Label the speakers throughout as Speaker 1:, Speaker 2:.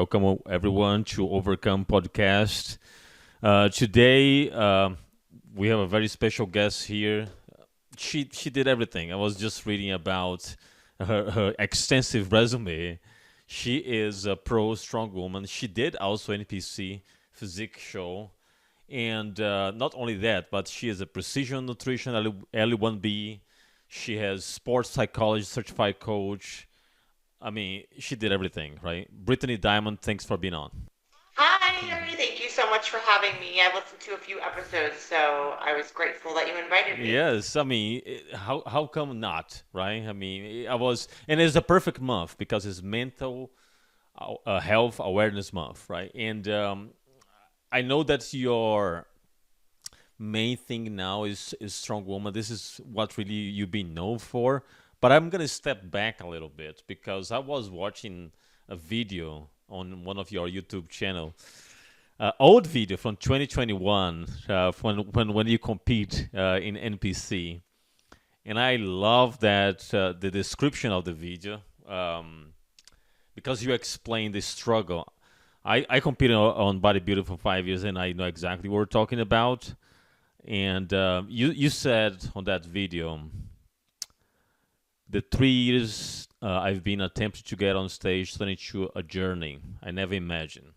Speaker 1: welcome everyone to Overcome Podcast. Today, we have a very special guest here. She did everything. I was just reading about her extensive resume. She is a pro strong woman. She did also NPC physique show. And not only that, but she is a precision nutrition L1B. She has sports psychology certified coach. I mean, she did everything, right? Brittany Diamond, thanks for being on.
Speaker 2: Hi, Harry. Thank you so much for having me. I've listened to a few episodes, so I was grateful that you invited me.
Speaker 1: Yes, I mean, how come not, right? I mean, I was, and it's a perfect month because it's mental health awareness month, right? And I know that your main thing now is strong woman. This is what really you've been known for. But I'm gonna step back a little bit because I was watching a video on one of your YouTube channel, old video from 2021, when you compete in NPC, and I love that the description of the video because you explain the struggle. I competed on bodybuilding for 5 years, and I know exactly what we're talking about. And you said on that video, the 3 years I've been attempting to get on stage turned into a journey I never imagined.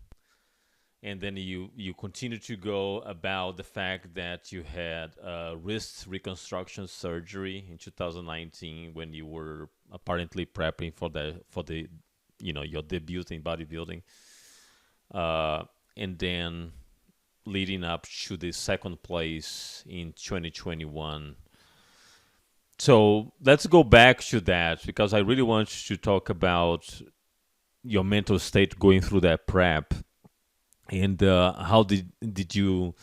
Speaker 1: And then you continue to go about the fact that you had wrist reconstruction surgery in 2019 when you were apparently prepping for the your debut in bodybuilding, and then leading up to the second place in 2021. So let's go back to that because I really want to talk about your mental state going through that prep and how did you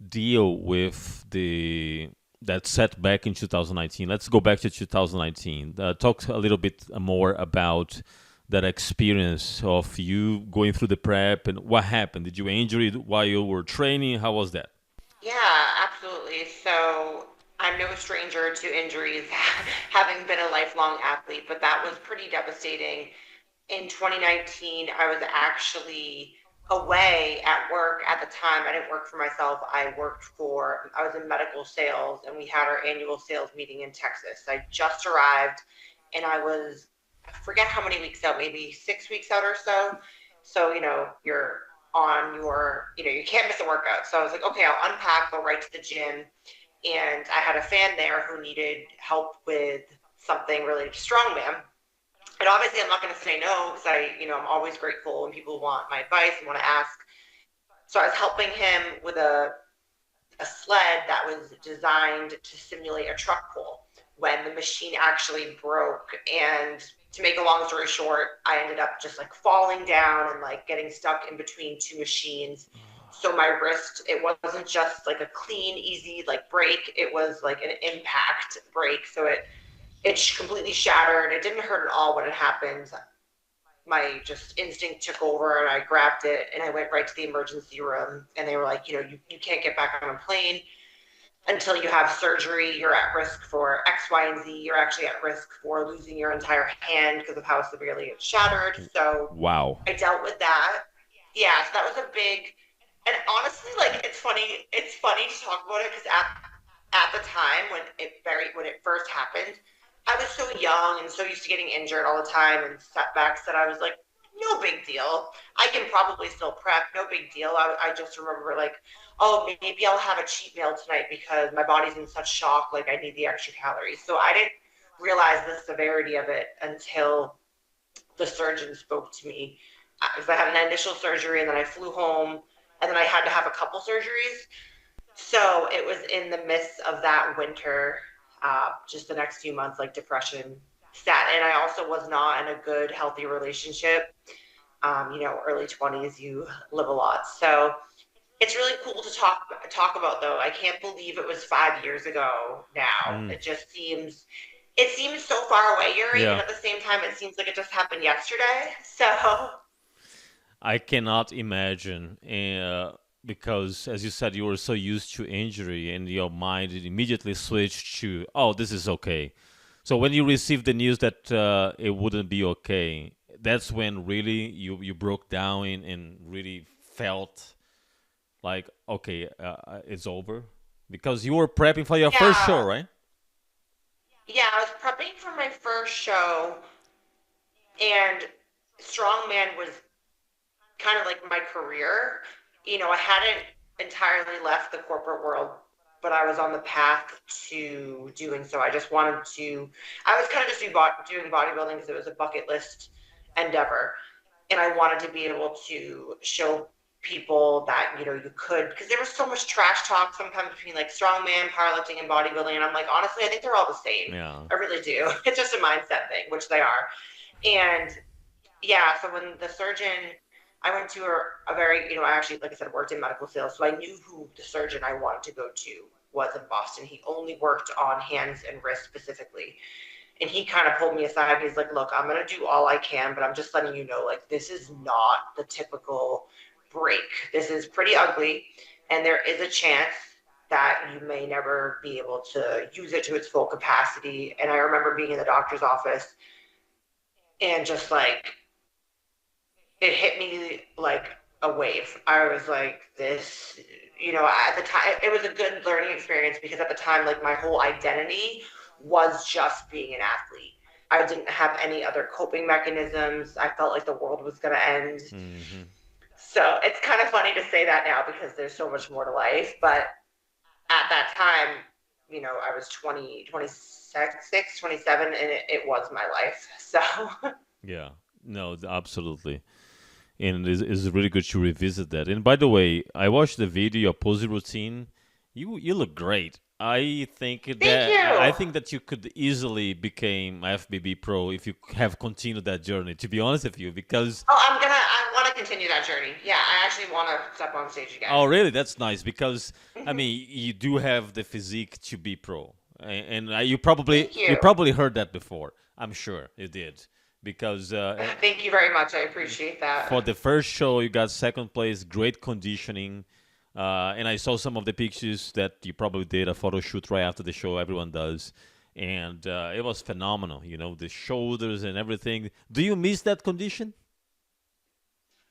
Speaker 1: deal with the that setback in 2019. Let's go back to 2019. Talk a little bit more about that experience of you going through the prep and what happened. Did you injure it while you were training? How was that?
Speaker 2: Yeah, absolutely. So I'm no stranger to injuries, having been a lifelong athlete, but that was pretty devastating. In 2019, I was actually away at work at the time. I didn't work for myself. I was in medical sales, and we had our annual sales meeting in Texas. I just arrived, and I forget how many weeks out, maybe 6 weeks out or so. So, you're on you can't miss a workout. So I was like, okay, I'll unpack, go right to the gym. And I had a fan there who needed help with something related to strongman. And obviously, I'm not going to say no because I'm always grateful when people want my advice and want to ask. So I was helping him with a sled that was designed to simulate a truck pull when the machine actually broke. And to make a long story short, I ended up just like falling down and like getting stuck in between two machines. So my wrist, it wasn't just like a clean, easy like break. It was like an impact break. So it completely shattered. It didn't hurt at all when it happened. My just instinct took over and I grabbed it and I went right to the emergency room. And they were like, you can't get back on a plane until you have surgery. You're at risk for X, Y, and Z. You're actually at risk for losing your entire hand because of how severely it's shattered. So
Speaker 1: Wow.
Speaker 2: I dealt with that. Yeah, so that was a big, and honestly, like it's funny to talk about it because at the time when it first happened, I was so young and so used to getting injured all the time and setbacks that I was like, no big deal. I can probably still prep, no big deal. I just remember like, oh, maybe I'll have a cheat meal tonight because my body's in such shock, like I need the extra calories. So I didn't realize the severity of it until the surgeon spoke to me. Because I had an initial surgery and then I flew home and then I had to have a couple surgeries. So it was in the midst of that winter, just the next few months, like depression set. And I also was not in a good, healthy relationship. Early 20s, you live a lot. So it's really cool to talk about though. I can't believe it was 5 years ago now.
Speaker 1: Mm.
Speaker 2: It seems so far away, Yuri, but
Speaker 1: Yeah.
Speaker 2: at the same time it seems like it just happened yesterday. So
Speaker 1: I cannot imagine because, as you said, you were so used to injury and your mind immediately switched to, oh, this is okay. So when you received the news that it wouldn't be okay, that's when really you broke down and really felt like, okay, it's over, because you were prepping for your first show,
Speaker 2: Yeah,
Speaker 1: right?
Speaker 2: yeah, I was prepping for my first show, and strongman was kind of like my career. I hadn't entirely left the corporate world, but I was on the path to doing so. I just wanted to, I was kind of just doing bodybuilding because it was a bucket list endeavor. And I wanted to be able to show people that, you could, because there was so much trash talk sometimes between like strongman, powerlifting, and bodybuilding. And I'm like, honestly, I think they're all the same.
Speaker 1: Yeah.
Speaker 2: I really do. It's just a mindset thing, which they are. And yeah, so when the surgeon, I went to a very, I actually, like I said, worked in medical sales, so I knew who the surgeon I wanted to go to was in Boston. He only worked on hands and wrists specifically. And he kind of pulled me aside. He's like, look, I'm going to do all I can, but I'm just letting you know, like, this is not the typical break. This is pretty ugly. And there is a chance that you may never be able to use it to its full capacity. And I remember being in the doctor's office and just like it hit me like a wave. I was like, this, at the time, it was a good learning experience because at the time, like my whole identity was just being an athlete. I didn't have any other coping mechanisms. I felt like the world was going to end.
Speaker 1: Hmm.
Speaker 2: So it's kind of funny to say that now because there's so much more to life. But at that time, I was 20, 26, 27, and it was my life. So
Speaker 1: Yeah. No, absolutely. And it's really good to revisit that. And by the way, I watched the video, your posing routine. You look great.
Speaker 2: thank
Speaker 1: I
Speaker 2: you.
Speaker 1: think that you could easily become FBB pro if you have continued that journey. To be honest with you, because
Speaker 2: Oh, I want to continue that journey. Yeah, I actually want to step on stage again.
Speaker 1: oh really, that's nice. Because I
Speaker 2: Hmm.
Speaker 1: mean, you do have the physique to be pro, and
Speaker 2: Thank
Speaker 1: you
Speaker 2: you.
Speaker 1: probably heard that before. I'm sure you did, because
Speaker 2: Thank you very much. I appreciate
Speaker 1: for
Speaker 2: that.
Speaker 1: the first show you got second place, great conditioning, and I saw some of the pictures that you probably did a photo shoot right after the show. Everyone does, and it was phenomenal. You know, the shoulders and everything. Do you miss that condition?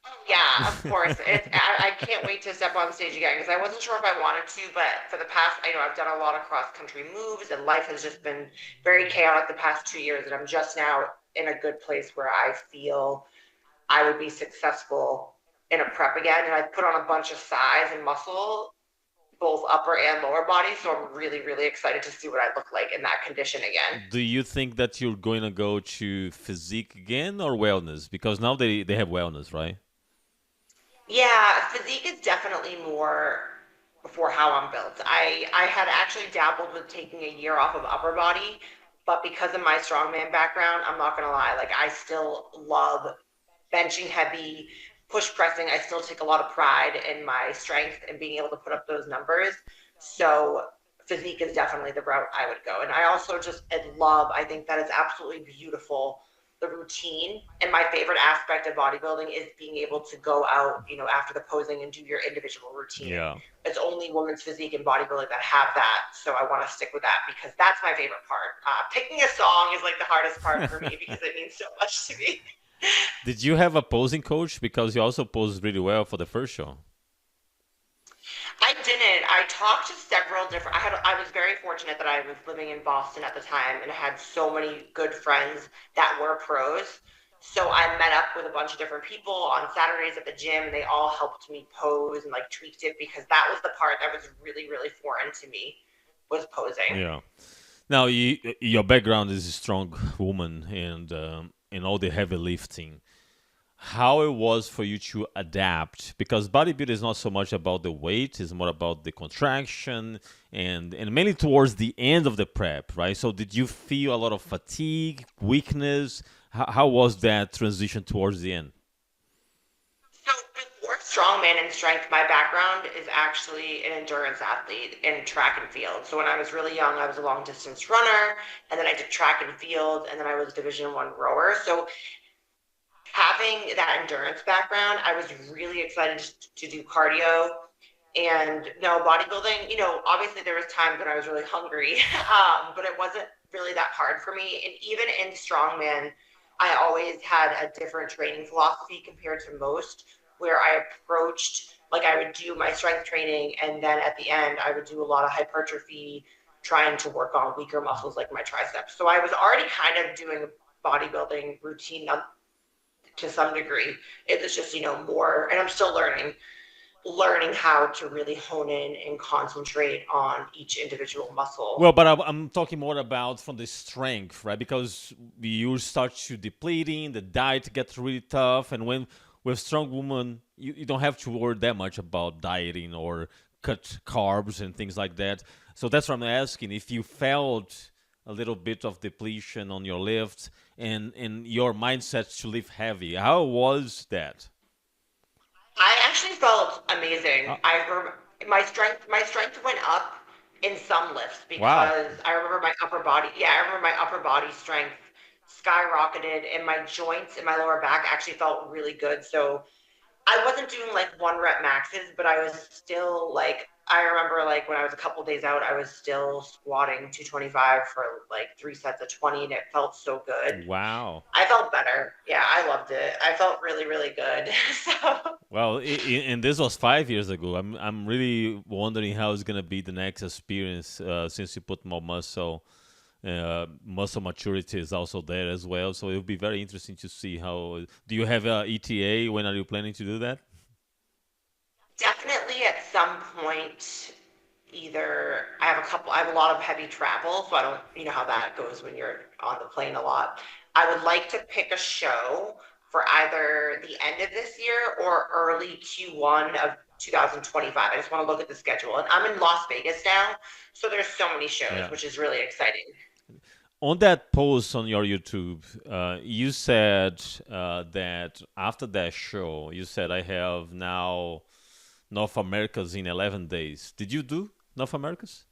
Speaker 2: Oh, yeah, of course. I can't wait to step on stage again because I wasn't sure if I wanted to, but for the past, I've done a lot of cross country moves and life has just been very chaotic the past 2 years. And I'm just now in a good place where I feel I would be successful in a prep again. And I put on a bunch of size and muscle, both upper and lower body. So I'm really, really excited to see what I look like in that condition again.
Speaker 1: Do you think that you're going to go to physique again or wellness? Because now they have wellness, right?
Speaker 2: Yeah, physique is definitely more for how I'm built. I had actually dabbled with taking a year off of upper body, but because of my strongman background, I'm not gonna lie, like I still love benching heavy, push pressing. I still take a lot of pride in my strength and being able to put up those numbers. So physique is definitely the route I would go. And I also just love, I think that is absolutely beautiful, the routine. And my favorite aspect of bodybuilding is being able to go out, after the posing and do your individual routine.
Speaker 1: Yeah.
Speaker 2: It's only women's physique and bodybuilding that have that. So I want to stick with that because that's my favorite part. Picking a song is like the hardest part for me because it means so much to me.
Speaker 1: Did you have a posing coach? Because you also posed really well for the first show.
Speaker 2: I didn't. I talked to several different. I was very fortunate that I was living in Boston at the time and I had so many good friends that were pros. So I met up with a bunch of different people on Saturdays at the gym, and they all helped me pose and like tweaked it because that was the part that was really, really foreign to me was posing.
Speaker 1: Yeah. Now, your background is a strong woman and all the heavy lifting. How it was for you to adapt, because bodybuilding is not so much about the weight, it's more about the contraction and mainly towards the end of the prep, right? So did you feel a lot of fatigue, weakness? How was that transition towards the end?
Speaker 2: So before strongman and strength, my background is actually an endurance athlete in track and field. So when I was really young, I was a long distance runner, and then I did track and field, and then I was Division 1 rower. So having that endurance background, I was really excited to do cardio. And no, bodybuilding, obviously there was times when I was really hungry, but it wasn't really that hard for me. And even in strongman, I always had a different training philosophy compared to most, where I approached like I would do my strength training, and then at the end I would do a lot of hypertrophy, trying to work on weaker muscles like my triceps. So I was already kind of doing a bodybuilding routine to some degree. It was just, more, and I'm still learning how to really hone in and concentrate on each individual muscle.
Speaker 1: Well, but I'm talking more about from the strength, right? Because you start to depleting, the diet gets really tough, and when with strong woman, you don't have to worry that much about dieting or cut carbs and things like that. So that's what I'm asking. If you felt a little bit of depletion on your lift and your mindset to lift heavy, how was that?
Speaker 2: I actually felt amazing.
Speaker 1: Uh,
Speaker 2: My strength went up in some lifts
Speaker 1: wow,
Speaker 2: because I remember my upper body. Yeah, I remember my upper body strength skyrocketed, and my joints and my lower back actually felt really good. So I wasn't doing like one rep maxes, but I was still like, I remember like when I was a couple days out, I was still squatting 225 for like 3 sets of 20, and it felt so good.
Speaker 1: wow.
Speaker 2: I felt better. Yeah, I loved it. I felt really, really good. So
Speaker 1: Well, and this was 5 years ago. I'm really wondering how it's gonna be the next experience since you put more muscle. Muscle maturity is also there as well, so it'll be very interesting to see how. Do you have a ETA? When are you planning to do that?
Speaker 2: definitely at some point, I have a lot of heavy travel, so I don't, you know how that goes when you're on the plane a lot. I would like to pick a show for either the end of this year or early Q1 of 2025. I just want to look at the schedule. And I'm in Las Vegas now, so there's so many shows,
Speaker 1: Yeah.
Speaker 2: which is really exciting.
Speaker 1: On that post on your YouTube, you said that after that show, you said I have now North Americas in 11 days. Did you do North Americas?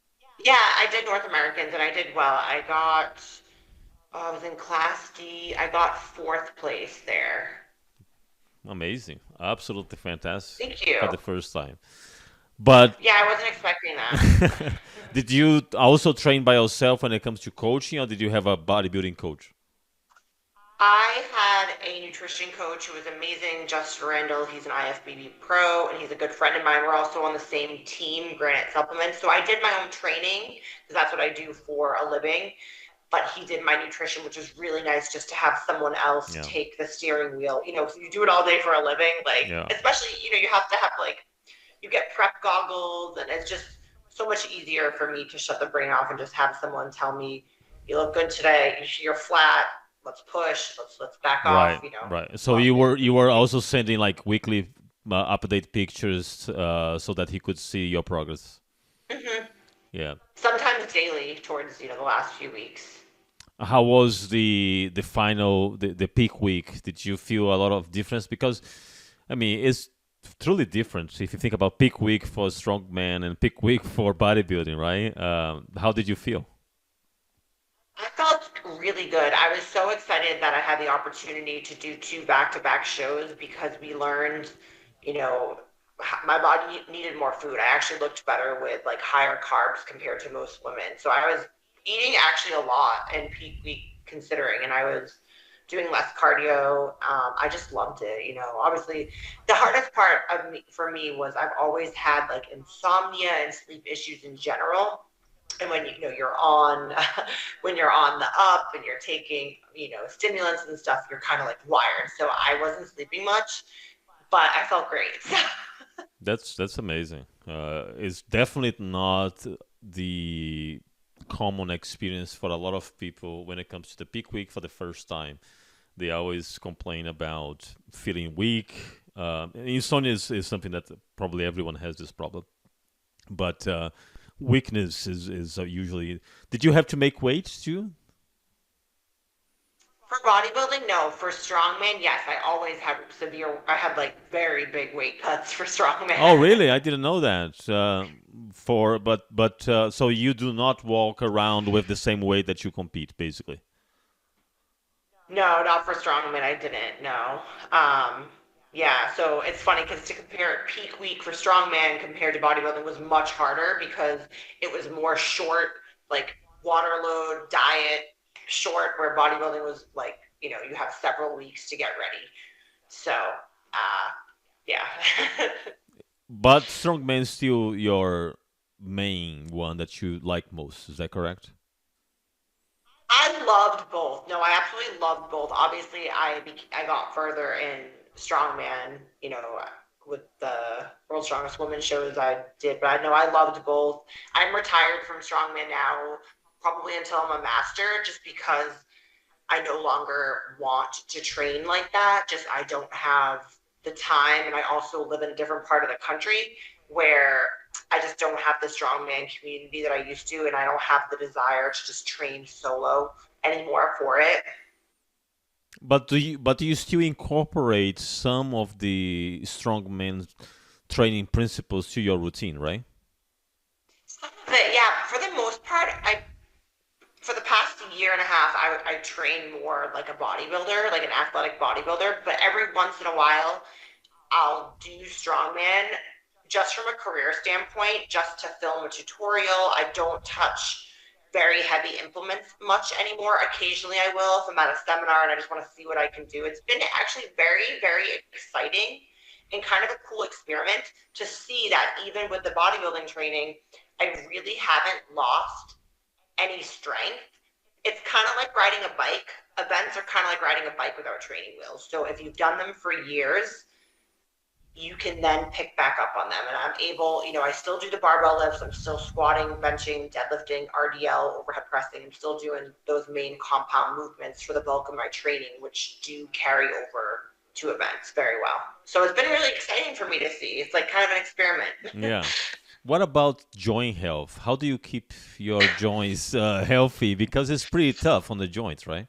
Speaker 2: Yeah, I did North Americans and I did well. I was in Class D. I got fourth place there.
Speaker 1: Amazing, absolutely fantastic
Speaker 2: Thank you.
Speaker 1: for the first time. But
Speaker 2: Yeah, I wasn't expecting that.
Speaker 1: did you also train by yourself when it comes to coaching, or did you have a bodybuilding coach?
Speaker 2: I had a nutrition coach who was amazing, Justin Randall. He's an IFBB pro, and he's a good friend of mine. We're also on the same team, Granite Supplements. So I did my own training because that's what I do for a living. But he did my nutrition, which was really nice just to have someone else
Speaker 1: Yeah,
Speaker 2: take the steering wheel. So you do it all day for a living, like,
Speaker 1: yeah.
Speaker 2: especially, you have to have like, you get prep goggles, and it's just so much easier for me to shut the brain off and just have someone tell me, you look good today, you're flat, let's push, let's back off,
Speaker 1: Right, right. So
Speaker 2: love
Speaker 1: you were also sending like weekly update pictures so that he could see your progress.
Speaker 2: it.
Speaker 1: Yeah.
Speaker 2: Sometimes daily towards, the last few weeks.
Speaker 1: How was the final the peak week? Did you feel a lot of difference? Because I mean, it's truly different if you think about peak week for strongman and peak week for bodybuilding, right? How did you feel?
Speaker 2: I felt really good. I was so excited that I had the opportunity to do two back-to-back shows because we learned, you know, my body needed more food. I actually looked better with like higher carbs compared to most women. So I was eating actually a lot in peak week considering, and I was doing less cardio. I just loved it. Obviously, the hardest part for me was I've always had like insomnia and sleep issues in general, and when you're on when you're on the up and you're taking stimulants and stuff, you're kind of like wired. So I wasn't sleeping much, but I felt great.
Speaker 1: That's amazing. It's definitely not the common experience for a lot of people when it comes to the peak week for the first time. They always complain about feeling weak. And insomnia is something that probably everyone has this problem. But weakness is usually. Did you have to make weight too?
Speaker 2: For bodybuilding, no. For strongman, yes. I had like very big weight cuts for
Speaker 1: Oh,
Speaker 2: strongman.
Speaker 1: really? I didn't know that. For but so you do not walk around with the same weight that you compete, basically.
Speaker 2: No, not for strongman. I didn't. No. Yeah. So it's funny because to compare peak week for strongman compared to bodybuilding was much harder because it was more short, like water load diet short, where bodybuilding was like you have several weeks to get ready. So, yeah.
Speaker 1: But strongman is still your main one that you like most. Is that correct?
Speaker 2: I loved both. No, I absolutely loved both. Obviously, I got further in strongman, with the World's Strongest Woman shows I did, but I know I loved both. I'm retired from strongman now, probably until I'm a master, just because I no longer want to train like that. Just I don't have the time, and I also live in a different part of the country where I just don't have the strongman community that I used to, and I don't have the desire to just train solo anymore for it.
Speaker 1: But do you still incorporate some of the strongman training principles to your routine, right?
Speaker 2: But yeah, for the most part, I for the past year and a half, I train more like a bodybuilder, like an athletic bodybuilder. But every once in a while, I'll do strongman just from a career standpoint, just to film a tutorial. I don't touch very heavy implements much anymore. Occasionally I will if I'm at a seminar and I just want to see what I can do. It's been actually very, very exciting and kind of a cool experiment to see that even with the bodybuilding training, I really haven't lost any strength. It's kind of like riding a bike. Events are kind of like riding a bike without training wheels. So if you've done them for years, you can then pick back up on them. And I'm able, I still do the barbell lifts. I'm still squatting, benching, deadlifting, RDL, overhead pressing. I'm still doing those main compound movements for the bulk of my training, which do carry over to events very well. So it's been really exciting for me to see. It's like kind of an experiment.
Speaker 1: Yeah. What about joint health? How do you keep your joints healthy? Because it's pretty tough on the joints, right?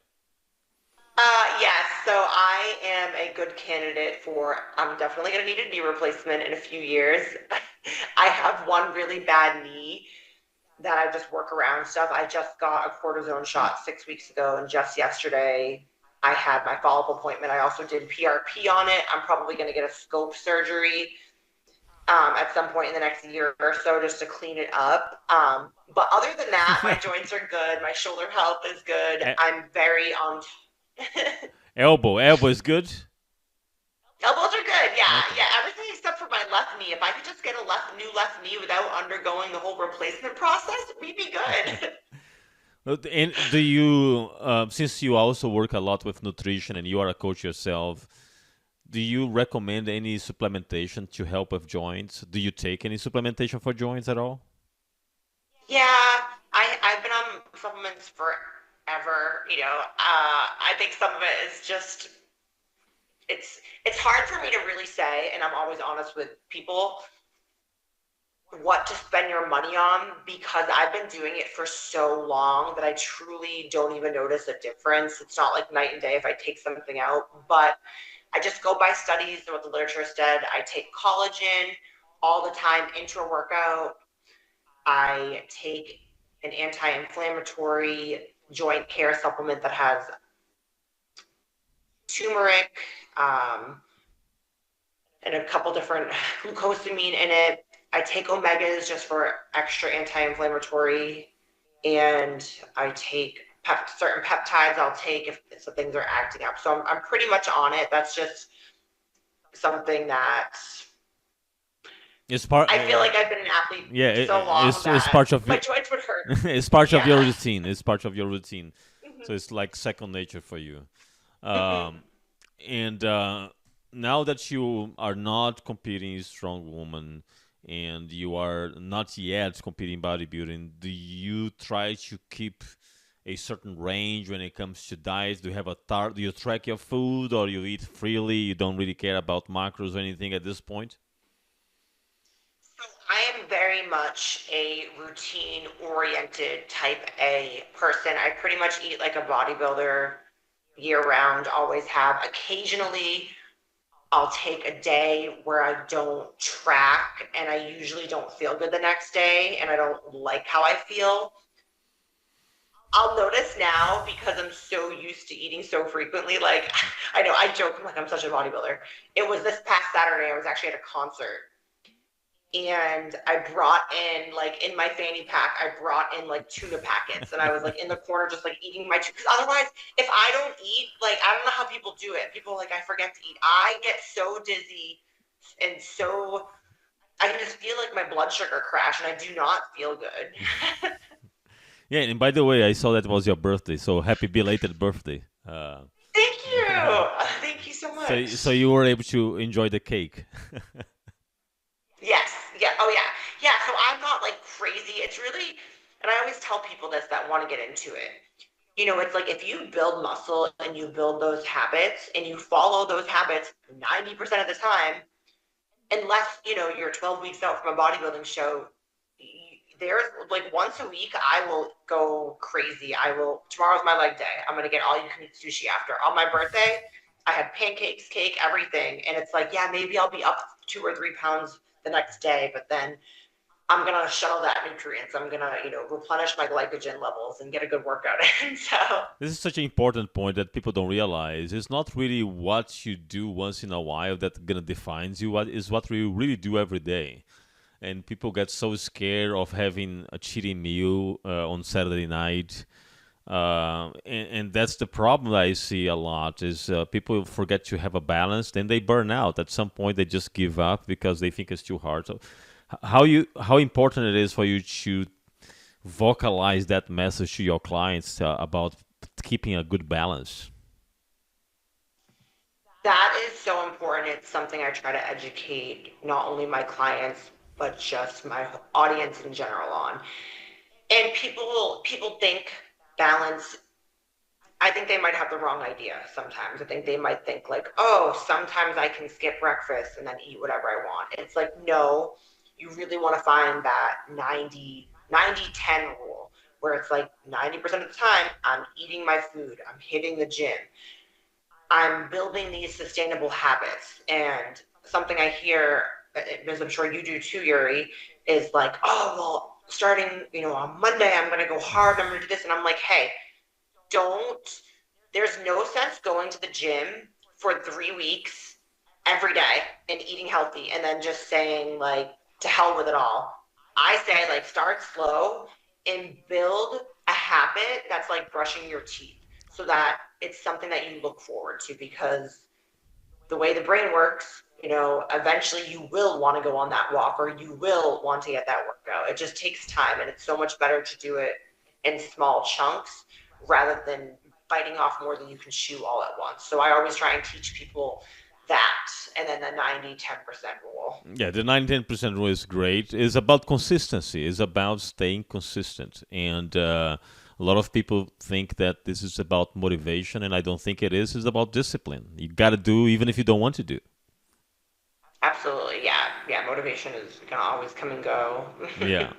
Speaker 2: Yes, so I am a good candidate for, I'm definitely going to need a knee replacement in a few years. I have one really bad knee that I just work around stuff. I just got a cortisone shot 6 weeks ago, and just yesterday I had my follow-up appointment. I also did PRP on it. I'm probably going to get a scope surgery at some point in the next year or so just to clean it up. But other than that, my joints are good. My shoulder health is good.
Speaker 1: E-
Speaker 2: I'm very on.
Speaker 1: elbow is good.
Speaker 2: Elbows are good. Yeah,
Speaker 1: Okay.
Speaker 2: yeah. Everything except for my left knee. If I could just get a new left knee without undergoing the whole replacement process, we'd be good.
Speaker 1: And do you, since you also work a lot with nutrition and you are a coach yourself, do you recommend any supplementation to help with joints? Do you take any supplementation for joints at all?
Speaker 2: Yeah, I've been on supplements forever. I think some of it is just it's hard for me to really say, and I'm always honest with people what to spend your money on because I've been doing it for so long that I truly don't even notice a difference. It's not like night and day if I take something out, but I just go by studies and what the literature said. I take collagen all the time, intra workout. I take an anti inflammatory joint care supplement that has turmeric and a couple different glucosamine in it. I take omegas just for extra anti inflammatory, and I take certain peptides I'll take if some things are acting up. So I'm pretty much on it. That's just something that
Speaker 1: It's part.
Speaker 2: I feel like I've been an athlete
Speaker 1: Yeah,
Speaker 2: so long
Speaker 1: it's
Speaker 2: that
Speaker 1: part of
Speaker 2: my
Speaker 1: your
Speaker 2: joints would hurt.
Speaker 1: it's part of your
Speaker 2: Yeah.
Speaker 1: routine. It's part of your routine. So it's like second nature for you. Um, and now that you are not competing in strong woman and you are not yet competing in bodybuilding, do you try to keep a certain range when it comes to diet? Do you have a do you track your food or you eat freely? You don't really care about macros or anything at this point?
Speaker 2: So I am very much a routine oriented type A person. I pretty much eat like a bodybuilder year round, always have. Occasionally, I'll take a day where I don't track and I usually don't feel good the next day and I don't like how I feel. I'll notice now because I'm so used to eating so frequently. Like, I know I joke, I'm like, I'm such a bodybuilder. It was this past Saturday, I was actually at a concert and I brought in like in my fanny pack, I brought in like tuna packets, and I was like in the corner just like eating my because otherwise, if I don't eat, like I don't know how people do it. People like I forget to eat. I get so dizzy and so I can just feel like my blood sugar crash, and I do not feel good.
Speaker 1: Yeah, and by the way, I saw that was your birthday, so happy belated birthday.
Speaker 2: Thank you, thank you so
Speaker 1: So
Speaker 2: much.
Speaker 1: you were able to enjoy the cake.
Speaker 2: Yes, yeah, oh yeah, yeah. So I'm not like crazy. It's really, and I always tell people this that want to get into it. It's like if you build muscle and you build those habits and you follow those habits 90% of the time, unless, you're 12 weeks out from a bodybuilding show, there's like once a week, I will go crazy. Tomorrow's my leg day. I'm going to get all you can eat sushi after. On my birthday, I had pancakes, cake, everything. And it's like, yeah, maybe I'll be up 2 or 3 pounds the next day, but then I'm gonna shuttle that nutrients. I'm gonna, replenish my glycogen levels and get a good workout in. So
Speaker 1: This is such an important point that people don't realize. It's not really what you do once in a while that gonna defines you. What is what you really do every day. And people get so scared of having a cheating meal on Saturday night. And that's the problem that I see a lot is people forget to have a balance, then they burn out. At some point, they just give up because they think it's too hard. So, how important it is for you to vocalize that message to your clients about keeping a good balance.
Speaker 2: that is so important. It's something I try to educate not only my clients, but just my audience in general on. And people think balance. I think they might have the wrong idea sometimes. I think they might think like, oh, sometimes I can skip breakfast and then eat whatever I want. It's like, no, you really want to find that 90-10 rule where it's like 90% of the time I'm eating my food, I'm hitting the gym, I'm building these sustainable habits. And something I hear, as I'm sure you do too, Yuri, is like, oh, well, starting, on Monday, I'm going to go hard, I'm going to do this. And I'm like, hey, don't, there's no sense going to the gym for 3 weeks every day and eating healthy and then just saying, like, to hell with it all. I say, like, start slow and build a habit that's like brushing your teeth so that it's something that you look forward to because the way the brain works, eventually you will want to go on that walk or you will want to get that workout. It just takes time and it's so much better to do it in small chunks rather than biting off more than you can chew all at once. So I always try and teach people that and then the 90-10% rule.
Speaker 1: Yeah, the 90-10% rule is great. It's about consistency. It's about staying consistent. And a lot of people think that this is about motivation, and I don't think it is. It's about discipline. You got to do even if you don't want to do.
Speaker 2: Absolutely. Yeah. Yeah. Motivation is going to always come and go.
Speaker 1: Yeah.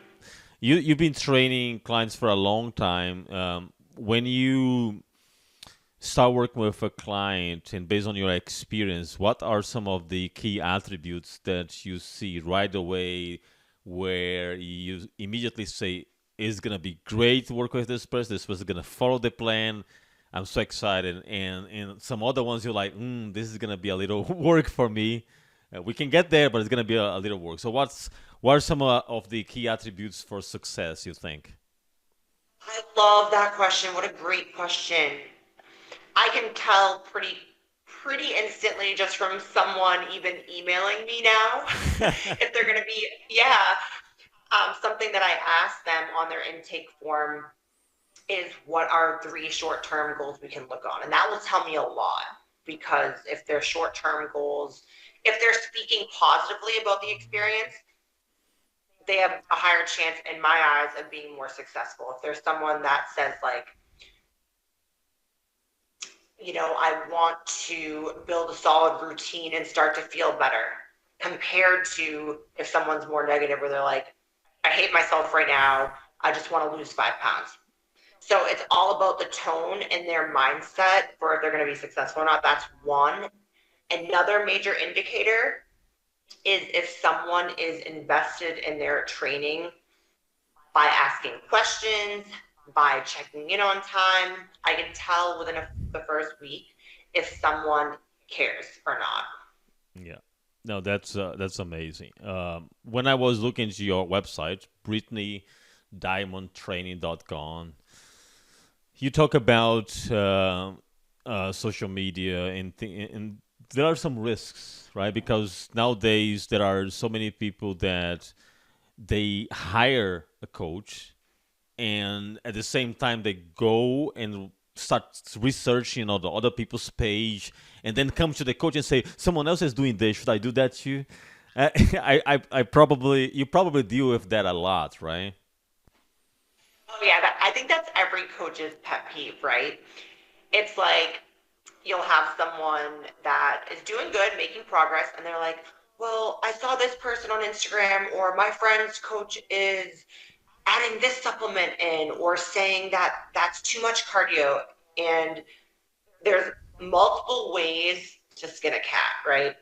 Speaker 1: You've been training clients for a long time. When you start working with a client and based on your experience, what are some of the key attributes that you see right away where you immediately say, it's going to be great to work with this person is going to follow the plan. I'm so excited. And some other ones you're like, this is going to be a little work for me. We can get there, but it's going to be a little work. So what are some of the key attributes for success, you think?
Speaker 2: I love that question. What a great question. I can tell pretty instantly just from someone even emailing me now if they're going to be, yeah. Something that I ask them on their intake form is what are 3 short-term goals we can look on, and that will tell me a lot because if they're short-term goals, if they're speaking positively about the experience, they have a higher chance in my eyes of being more successful. If there's someone that says like, I want to build a solid routine and start to feel better compared to if someone's more negative where they're like, I hate myself right now. I just want to lose 5 pounds. So it's all about the tone and their mindset for if they're going to be successful or not. That's one. Another major indicator is if someone is invested in their training by asking questions, by checking in on time. I can tell within the first week if someone cares or not.
Speaker 1: Yeah. No, that's amazing. When I was looking into your website, BrittanyDiamondTraining.com, you talk about social media and there are some risks, right? Because nowadays there are so many people that they hire a coach and at the same time they go and start researching on the other people's page and then come to the coach and say someone else is doing this, should I do that too? I probably you probably deal with that a lot, right?
Speaker 2: Oh yeah, I think that's every coach's pet peeve, right? It's like you'll have someone that is doing good, making progress, and they're like, well, I saw this person on Instagram, or my friend's coach is adding this supplement in, or saying that that's too much cardio. And there's multiple ways to skin a cat, right?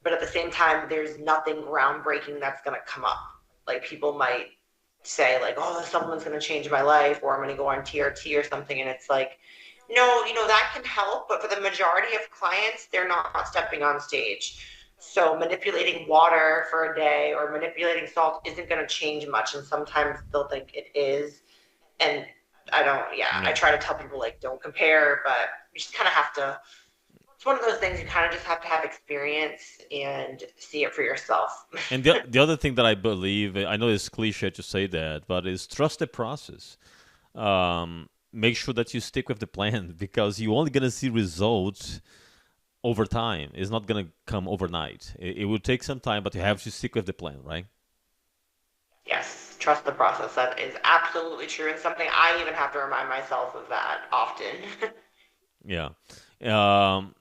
Speaker 2: But at the same time, there's nothing groundbreaking that's going to come up. Like people might say, like, oh, this supplement's going to change my life, or I'm going to go on TRT or something. And it's like, no, that can help, but for the majority of clients, they're not stepping on stage. So manipulating water for a day or manipulating salt isn't going to change much. And sometimes they'll think it is. And I don't, yeah, I
Speaker 1: Yeah.
Speaker 2: try to tell people, like, don't compare, but you just kind of have to, it's one of those things you kind of just have to have experience and see it for yourself.
Speaker 1: And the other thing that I believe, I know it's cliche to say that, but is trust the process. Make sure that you stick with the plan because you're only gonna see results over time. It's not gonna come overnight. It will take some time, but you have to stick with the plan, right?
Speaker 2: Yes, trust the process. That is absolutely true, and something I even have to remind myself of that often.
Speaker 1: Yeah. Um,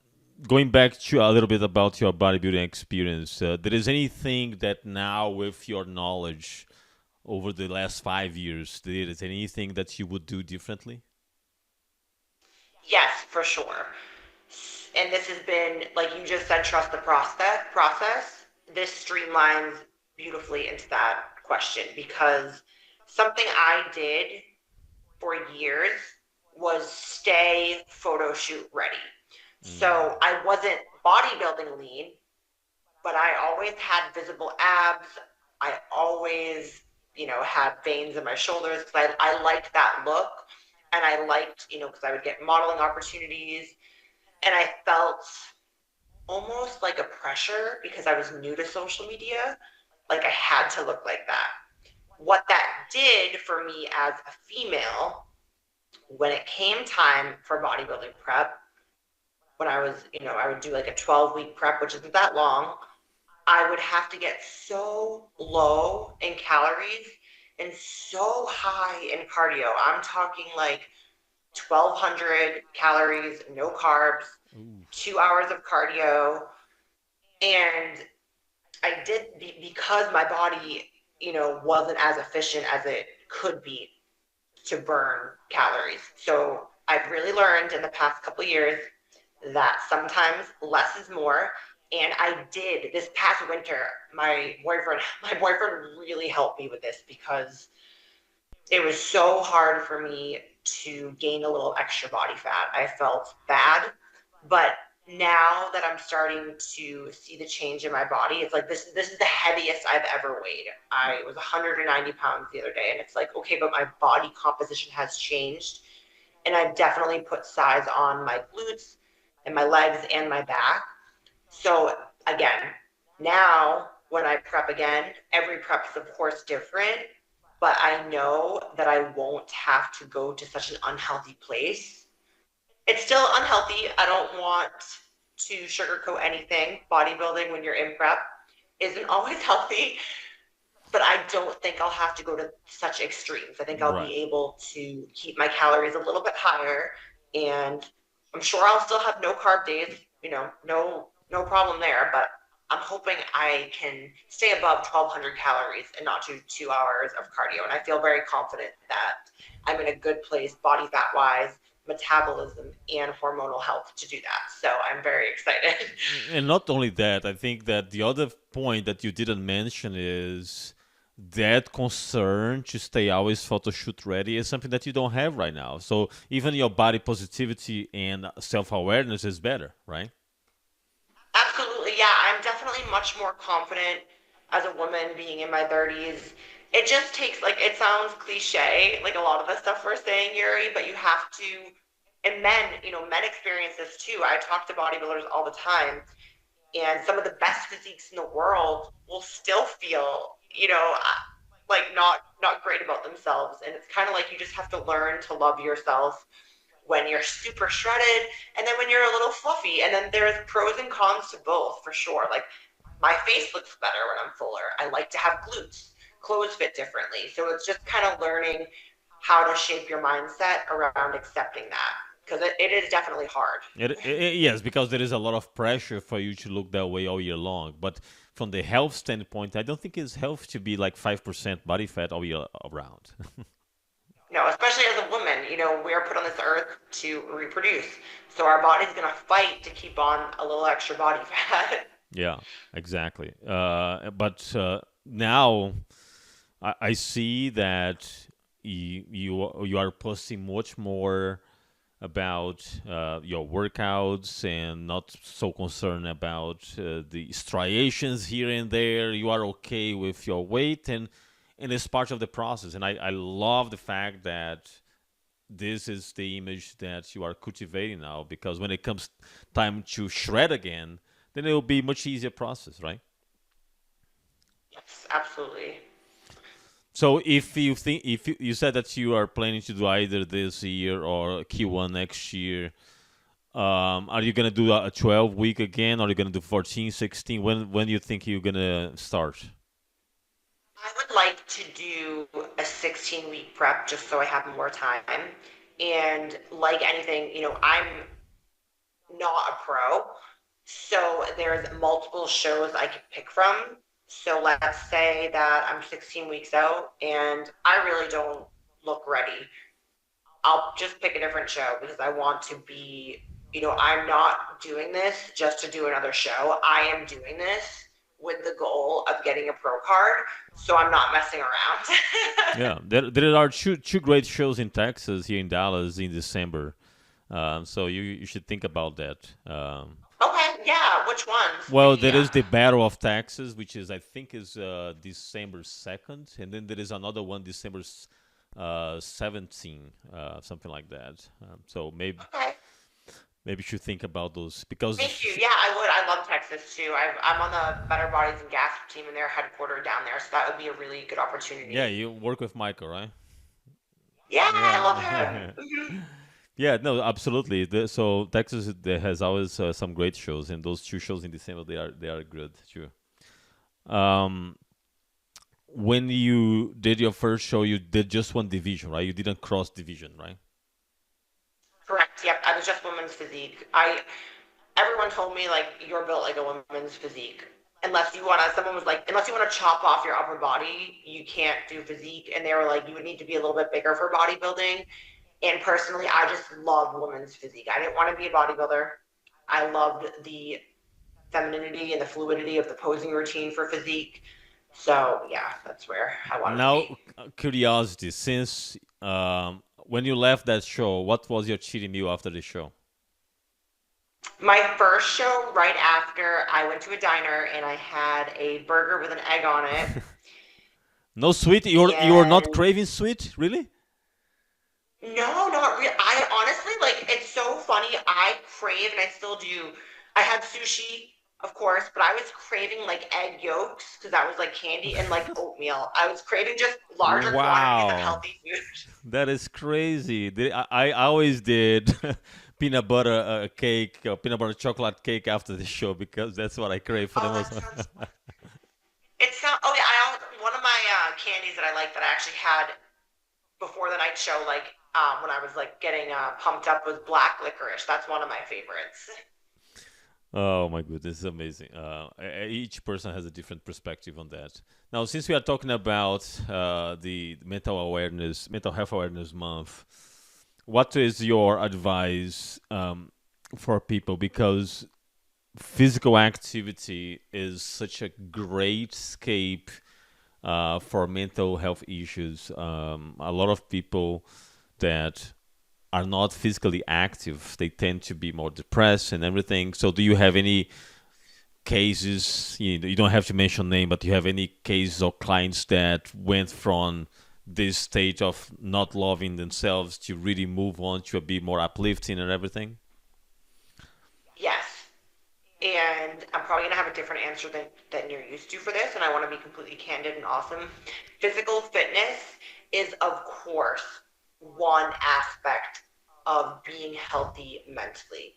Speaker 1: Going back to a little bit about your bodybuilding experience, there is anything that now, with your knowledge over the last 5 years, there is anything that you would do differently?
Speaker 2: Yes, for sure. And this has been, like you just said, trust the process. This streamlines beautifully into that question, because something I did for years was stay photo shoot ready.
Speaker 1: Mm.
Speaker 2: So I wasn't bodybuilding lean, but I always had visible abs. I always, had veins in my shoulders because I liked that look. And I liked, because I would get modeling opportunities. And I felt almost like a pressure because I was new to social media. Like I had to look like that. What that did for me as a female, when it came time for bodybuilding prep, when I was, I would do like a 12-week prep, which isn't that long. I would have to get so low in calories and so high in cardio. I'm talking like 1,200 calories, no carbs,
Speaker 1: Ooh.
Speaker 2: 2 hours of cardio. And I did, because my body, wasn't as efficient as it could be to burn calories. So I've really learned in the past couple of years that sometimes less is more. And I did this past winter. My boyfriend really helped me with this because it was so hard for me to gain a little extra body fat. I felt bad, but now that I'm starting to see the change in my body, it's like this is the heaviest I've ever weighed. I was 190 pounds the other day, and it's like, okay, but my body composition has changed, and I've definitely put size on my glutes and my legs and my back. So again, now when I prep again, every prep is of course different, but I know that I won't have to go to such an unhealthy place. It's still unhealthy. I don't want to sugarcoat anything. Bodybuilding when you're in prep isn't always healthy, but I don't think I'll have to go to such extremes. I think I'll
Speaker 1: Right.
Speaker 2: be able to keep my calories a little bit higher, and I'm sure I'll still have no carb days, no problem there, but I'm hoping I can stay above 1,200 calories and not do 2 hours of cardio. And I feel very confident that I'm in a good place, body fat wise, metabolism, and hormonal health to do that. So I'm very excited.
Speaker 1: And not only that, I think that the other point that you didn't mention is that concern to stay always photo shoot ready is something that you don't have right now. So even your body positivity and self awareness is better, right?
Speaker 2: Absolutely, yeah. I'm definitely definitely much more confident as a woman being in my 30s. It just takes, like, it sounds cliche, like a lot of the stuff we're saying, Yuri, but you have to, and men, men experience this too. I talk to bodybuilders all the time, and some of the best physiques in the world will still feel, like not great about themselves. And it's kind of like you just have to learn to love yourself when you're super shredded and then when you're a little fluffy. And then there's pros and cons to both for sure. Like, my face looks better when I'm fuller. I like to have glutes. Clothes fit differently. So it's just kind of learning how to shape your mindset around accepting that, because it is definitely hard.
Speaker 1: Yes, because there is a lot of pressure for you to look that way all year long. But from the health standpoint, I don't think it's health to be like 5% body fat all year around.
Speaker 2: No, especially as a woman, we are put on this earth to reproduce. So our body's going to fight to keep on a little extra body fat.
Speaker 1: Yeah, exactly. But now I see that you are posting much more about your workouts and not so concerned about the striations here and there. You are okay with your weight, and it's part of the process. And I love the fact that this is the image that you are cultivating now, because when it comes time to shred again, then it will be much easier process, right?
Speaker 2: Yes, absolutely.
Speaker 1: So if you think, if you said that you are planning to do either this year or Q1 next year, are you gonna do a 12 week again? Or are you gonna do 14, 16? When do you think you're gonna start?
Speaker 2: I would like to do a 16-week prep just so I have more time. And like anything, I'm not a pro. So there's multiple shows I could pick from. So let's say that I'm 16 weeks out and I really don't look ready. I'll just pick a different show because I want to be, I'm not doing this just to do another show. I am doing this with the goal of getting a pro card. So I'm not messing around.
Speaker 1: Yeah, there are two great shows in Texas, here in Dallas, in December. So you should think about that.
Speaker 2: Okay, yeah. Which ones?
Speaker 1: Well, there is the Battle of Texas, which is, I think, is December 2nd, and then there is another one December 17, something like that. So
Speaker 2: Okay.
Speaker 1: maybe you should think about those, because
Speaker 2: Thank you. Yeah, I would. I love Texas too. I'm on the Better Bodies and Gas team, and they're headquartered down there, so that would be a really good
Speaker 1: yeah,
Speaker 2: opportunity.
Speaker 1: you work with Michael, right?
Speaker 2: Yeah, I love
Speaker 1: Yeah.
Speaker 2: him.
Speaker 1: Yeah, no, absolutely. So Texas, there has always some great shows, and those two shows in December, they are good too. Um, when you did your first show, you did just one division, right? You didn't cross division, right?
Speaker 2: Correct. Yep. I was just women's physique. Everyone told me like you're built like a woman's physique. Someone was like, unless you want to chop off your upper body, you can't do physique. And they were like, you would need to be a little bit bigger for bodybuilding. And personally, I just loved women's physique. I didn't want to be a bodybuilder. I loved the femininity and the fluidity of the posing routine for physique. So yeah, that's where I wanted to be.
Speaker 1: Now, curiosity, since when you left that show, what was your cheating meal after the show?
Speaker 2: My first show, right after, I went to a diner and I had a burger with an egg on it.
Speaker 1: No sweet? You're not
Speaker 2: And
Speaker 1: craving sweet, really?
Speaker 2: no, not really. I honestly, like, it's so funny. I crave, and I still do. I had sushi, of course, but I was craving like egg yolks because that was like candy and like oatmeal. I was craving just larger quantities of
Speaker 1: Wow,
Speaker 2: healthy food.
Speaker 1: that is crazy. I always did peanut butter cake, or peanut butter chocolate cake after the show, because that's what I crave for the
Speaker 2: Oh,
Speaker 1: most.
Speaker 2: that sounds. It's not. Oh yeah, one of my candies that I like that I actually had before the night show, like when I was like getting pumped up, was black licorice. That's one of my favorites.
Speaker 1: Oh my goodness, it's amazing. Each person has a different perspective on that. Now, since we are talking about the mental health awareness month, what is your advice for people? Because physical activity is such a great escape for mental health issues. A lot of people that are not physically active, they tend to be more depressed and everything. So, do you have any cases, you don't have to mention name, but you have any cases of clients that went from this state of not loving themselves to really move on to a bit more uplifting and everything?
Speaker 2: Yes. And I'm probably going to have a different answer than you're used to for this, and I want to be completely candid and awesome. Physical fitness is, of course, one aspect of being healthy mentally.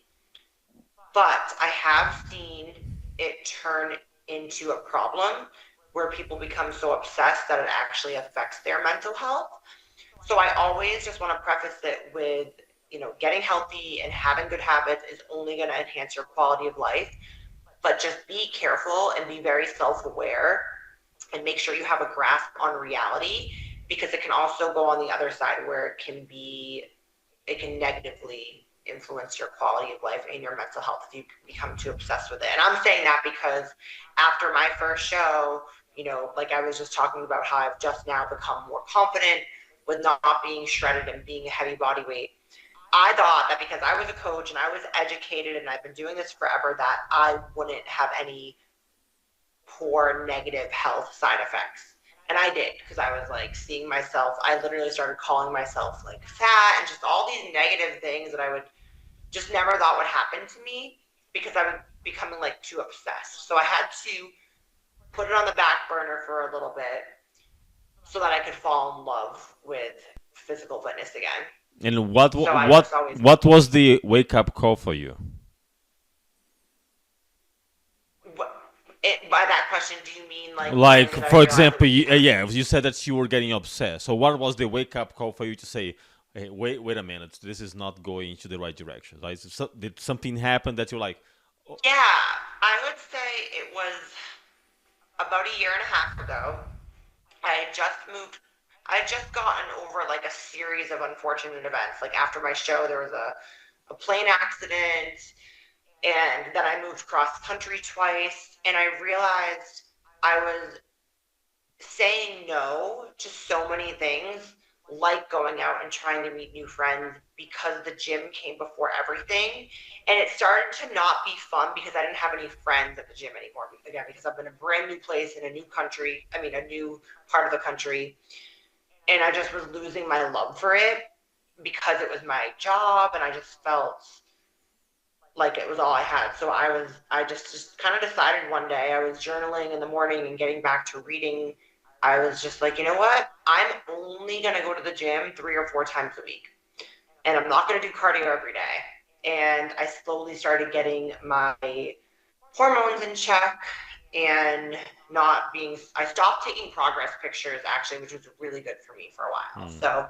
Speaker 2: But I have seen it turn into a problem where people become so obsessed that it actually affects their mental health. So I always just want to preface it with, getting healthy and having good habits is only going to enhance your quality of life, but just be careful and be very self-aware and make sure you have a grasp on reality, because it can also go on the other side where it can negatively influence your quality of life and your mental health if you become too obsessed with it. And I'm saying that because after my first show, like I was just talking about how I've just now become more confident with not being shredded and being a heavy body weight. I thought that because I was a coach and I was educated and I've been doing this forever, that I wouldn't have any poor negative health side effects. And I did, because I was like seeing myself, I literally started calling myself like fat and just all these negative things that I would just never thought would happen to me because I was becoming like too obsessed. So I had to put it on the back burner for a little bit so that I could fall in love with physical fitness again.
Speaker 1: And
Speaker 2: So I just always,
Speaker 1: what was the wake up call for you?
Speaker 2: by that question, do you mean like
Speaker 1: Like,
Speaker 2: when did I
Speaker 1: for
Speaker 2: realize it
Speaker 1: example,
Speaker 2: was becoming?
Speaker 1: yeah, you said that you were getting obsessed. So, what was the wake up call for you to say, hey, wait a minute, this is not going into the right direction? Like, did something happen that you're like, oh,
Speaker 2: Yeah, I would say it was about a year and a half ago. I had just moved. I had just gotten over like a series of unfortunate events. Like after my show, there was a plane accident, and then I moved cross country twice, and I realized I was saying no to so many things, like going out and trying to meet new friends, because the gym came before everything. And it started to not be fun because I didn't have any friends at the gym anymore. Again, because I'm in a brand new place in a new country, I mean, a new part of the country. And I just was losing my love for it because it was my job and I just felt like it was all I had. So I just kind of decided one day. I was journaling in the morning and getting back to reading. I was just like, you know what? I'm only going to go to the gym 3 or 4 times a week. And I'm not going to do cardio every day. And I slowly started getting my hormones in check and not being, I stopped taking progress pictures actually, which was really good for me for a while.
Speaker 1: hmm.
Speaker 2: So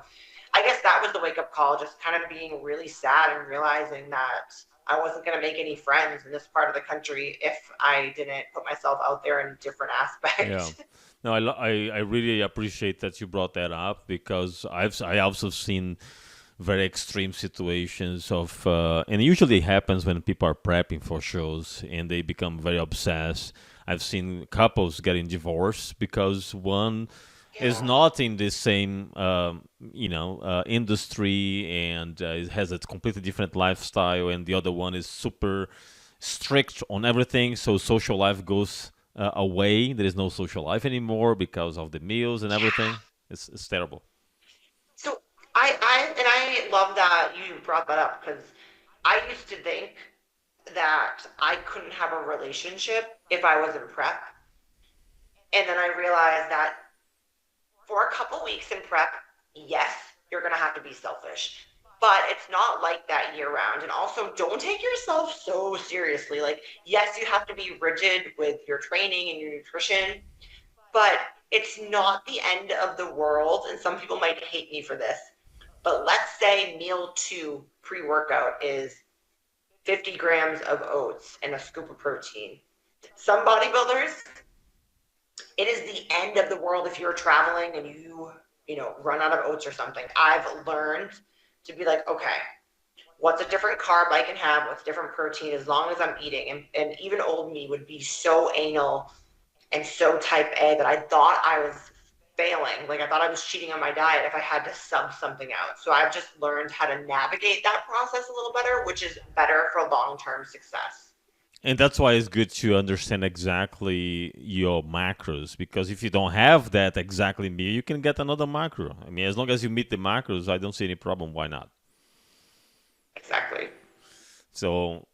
Speaker 2: I guess that was the wake up call, just kind of being really sad and realizing that I wasn't going to make any friends in this part of the country if I didn't put myself out there in different
Speaker 1: Yeah.
Speaker 2: aspects.
Speaker 1: No, I really appreciate that you brought that up because I also seen very extreme situations of and it usually happens when people are prepping for shows and they become very obsessed. I've seen couples getting divorced because one is
Speaker 2: Yeah.
Speaker 1: not in the same industry and it has a completely different lifestyle, and the other one is super strict on everything, so social life goes away. There is no social life anymore because of the meals and
Speaker 2: Yeah.
Speaker 1: everything. It's terrible.
Speaker 2: So I love that you brought that up because I used to think that I couldn't have a relationship if I was in prep. And then I realized that for a couple weeks in prep, yes, you're going to have to be selfish. But it's not like that year round. And also, don't take yourself so seriously. Like, yes, you have to be rigid with your training and your nutrition, but it's not the end of the world. And some people might hate me for this, but let's say meal two pre workout is 50 grams of oats and a scoop of protein. Some bodybuilders, it is the end of the world if you're traveling and you run out of oats or something. I've learned to be like, okay, what's a different carb I can have, what's different protein, as long as I'm eating. And even old me would be so anal and so type A that I thought I was failing. Like I thought I was cheating on my diet if I had to sub something out. So I've just learned how to navigate that process a little better, which is better for long-term success.
Speaker 1: And that's why it's good to understand exactly your macros, because if you don't have that exactly meal, you can get another macro. I mean, as long as you meet the macros, I don't see any problem. Why not?
Speaker 2: Exactly.
Speaker 1: So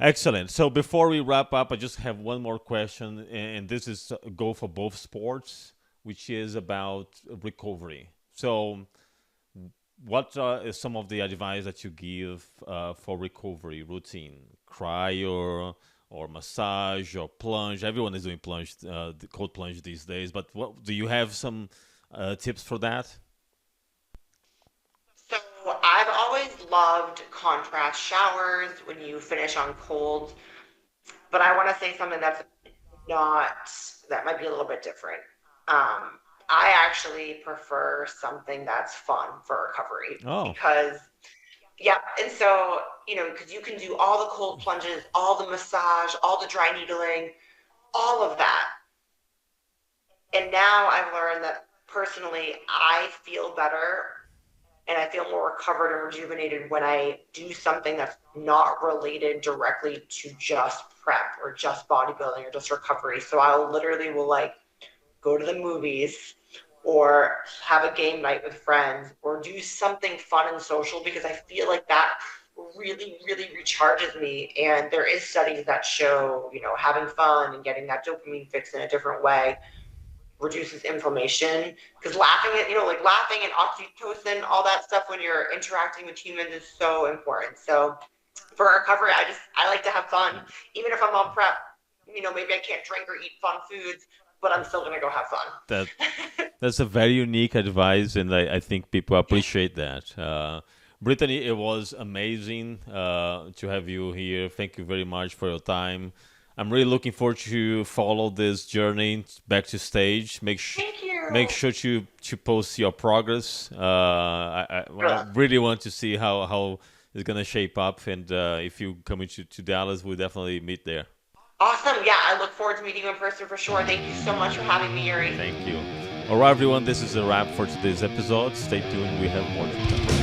Speaker 1: excellent. So before we wrap up, I just have one more question, and this is go for both sports, which is about recovery. So what is some of the advice that you give for recovery routine? Cryo or massage or plunge? Everyone is doing plunge, the cold plunge these days. But what do you have some tips for that?
Speaker 2: So I've always loved contrast showers when you finish on cold, but I want to say something that's not, that might be a little bit different. I actually prefer something that's fun for recovery
Speaker 1: Oh,
Speaker 2: because, yeah, and so, because you can do all the cold plunges, all the massage, all the dry needling, all of that. And now I've learned that personally, I feel better and I feel more recovered and rejuvenated when I do something that's not related directly to just prep or just bodybuilding or just recovery. So I'll literally will like go to the movies or have a game night with friends or do something fun and social because I feel like that really, really recharges me. And there is studies that show, having fun and getting that dopamine fix in a different way reduces inflammation because laughing at like laughing and oxytocin, all that stuff when you're interacting with humans is so important. So for recovery, I like to have fun even if I'm on prep. Maybe I can't drink or eat fun foods, but I'm still gonna go have
Speaker 1: that
Speaker 2: fun.
Speaker 1: that's a very unique advice, and I think people appreciate that. Brittany, it was amazing to have you here. Thank you very much for your time. I'm really looking forward to follow this journey back to stage.
Speaker 2: Thank
Speaker 1: Make
Speaker 2: you.
Speaker 1: sure to post your progress. I really want to see how it's gonna shape up, and if you come to Dallas, we'll definitely meet there.
Speaker 2: Awesome. Yeah, I look forward to meeting you in person for sure. Thank you so much for having me, Yuri.
Speaker 1: Thank you. All right, everyone. This is a wrap for today's episode. Stay tuned. We have more to come.